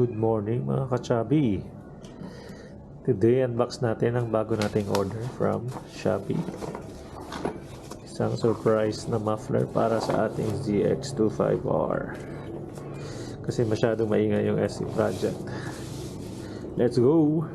Good morning mga kachabi. Today unbox natin ang bago nating order from Shopee. Isang surprise na muffler para sa ating zx25r. Kasi masyadong maingay yung SC project. Let's go!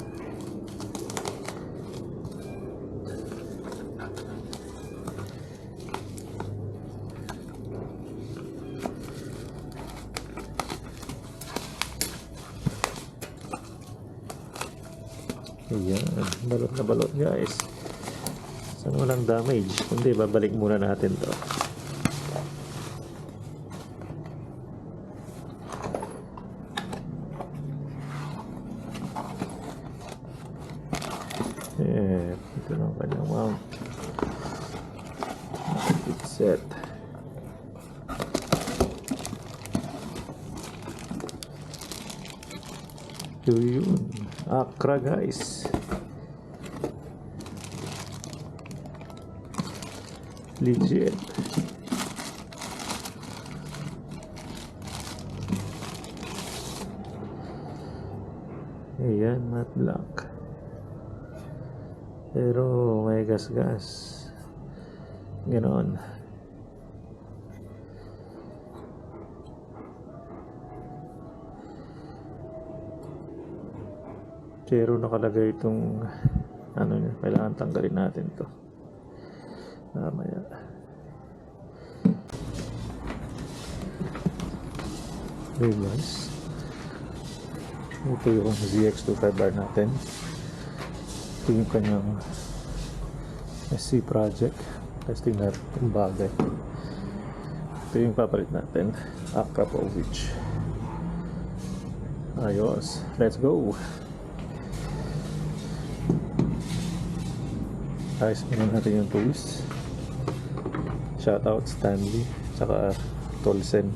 Ayan, balot na balot guys. Sana walang damage. Kundi babalik muna natin to. Ito lang kanyang mount. Fit set. Ito yun. Akra guys. Legit. Ayan, matte black. Pero may gas-gas. Ganon. Pero nakalagay itong ano niya, kailangan tanggalin natin to mamaya. Okay guys, ito yung zx25r natin. Ito yung kanyang SC project. Testing natin itong bagay. Ito yung papalit natin, akrapovic. Ayos, let's go. Ayos muna natin yung tools. Shoutout Stanley tsaka Tolsen.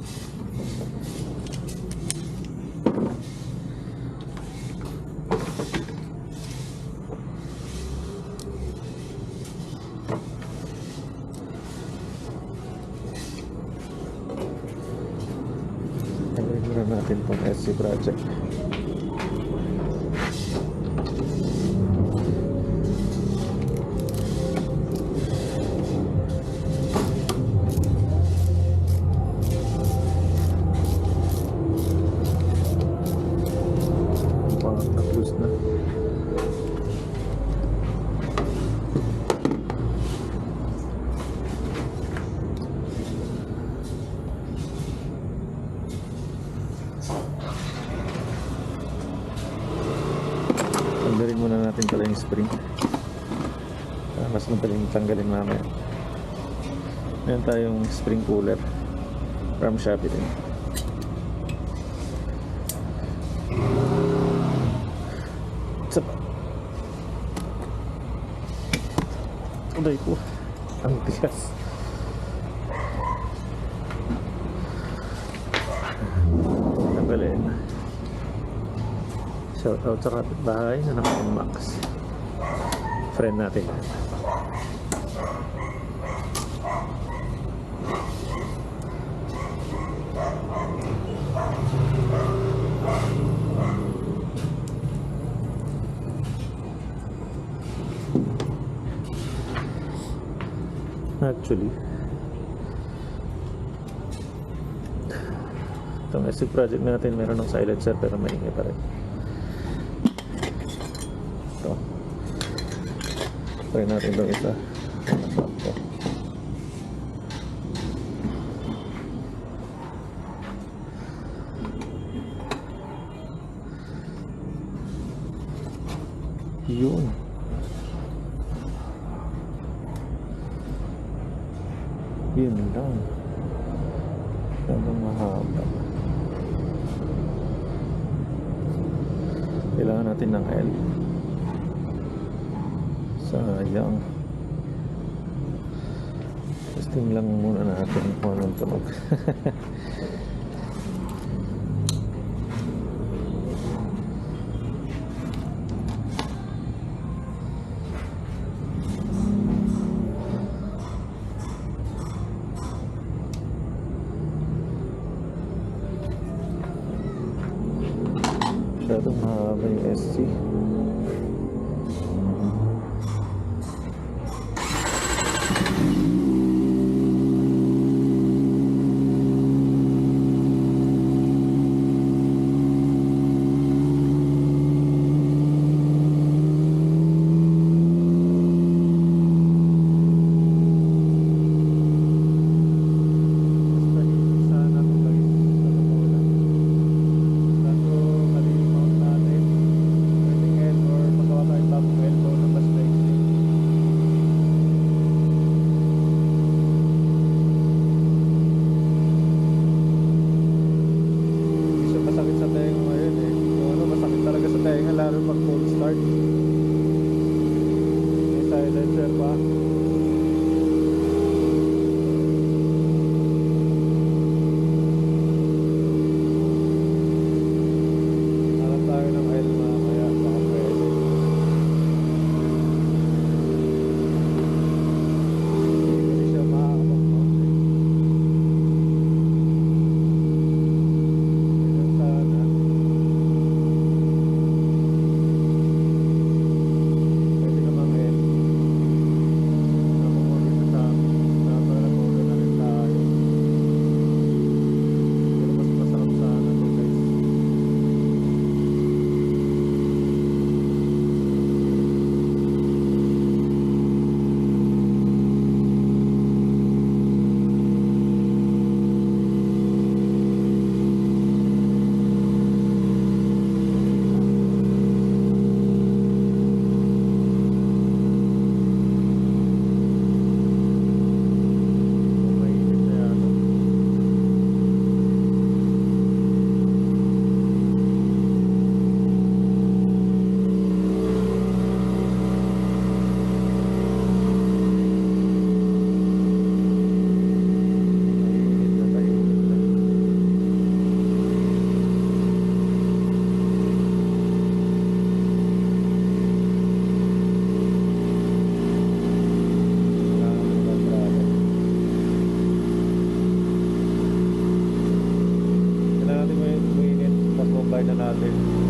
Tanggalin muna natin itong SC project. Na. Tanggalin muna natin pala yung spring. Mas madaling tanggalin mamaya. Meron tayong spring cooler from Shopee din. Uday ko, ang tigas. Tanggalin. Shoutout sa kapitbahay na naka-max. Friend natin. Actually, itong SC project natin meron ng silencer pero maingay pa rin. Ito, try natin itong isa. Yun. Yun lang. Hanggang mahaba. Kailangan natin ng L. Sayang. Testing lang muna natin kung anong tunog. na yung SC.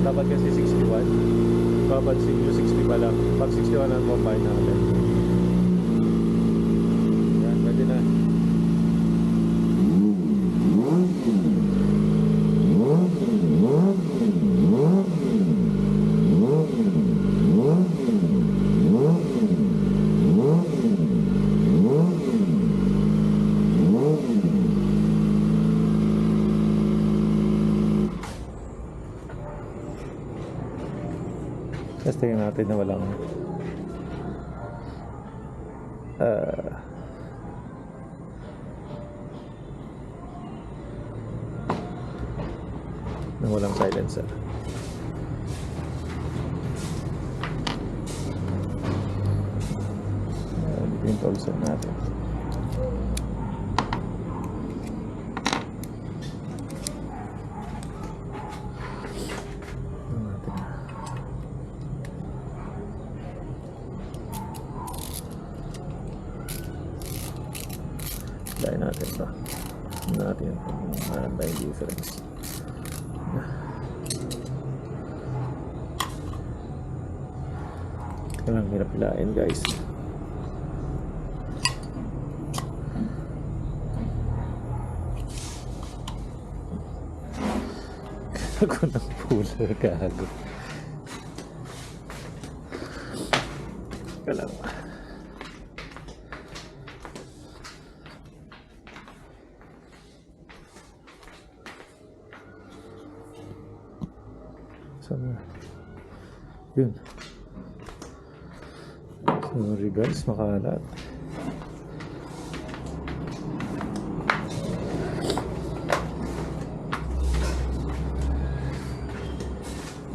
Dapat kasi 61. Papansin nyo 60 pa lang. Pag 61 ang combine natin. Yan, pwede na. Testingin natin na walang silencer. Dito yung tollset natin. Try natin ito. Natin yung difference. Walang hirap-hilain guys. Ako ng puller gago. Walang yun. Sorry guys, makalat.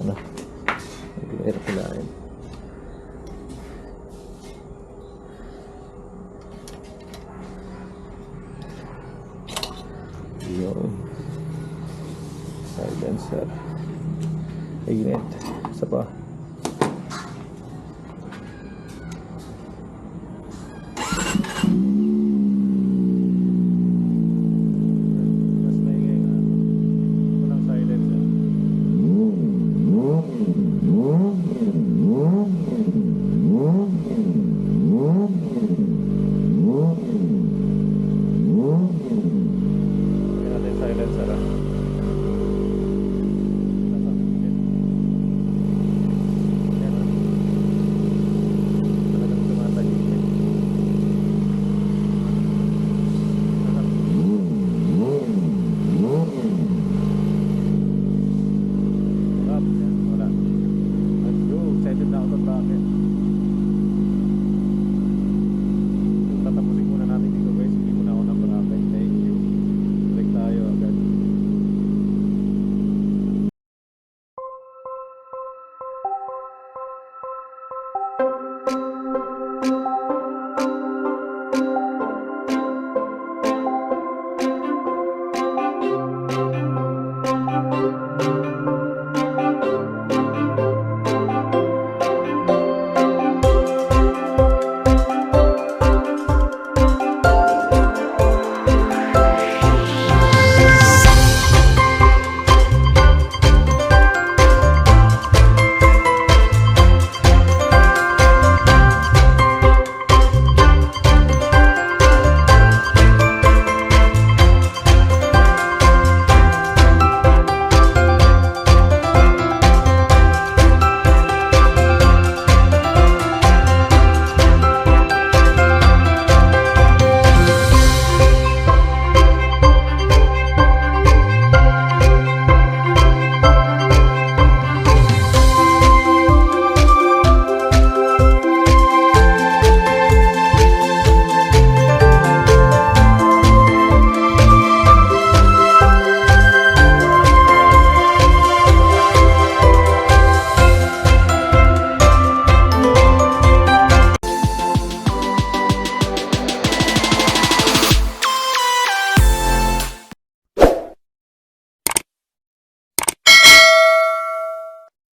Ano? Nag-air pilain. Yun. Silencer. Init. Isa pa. Mas maingay nga. Walang silencer.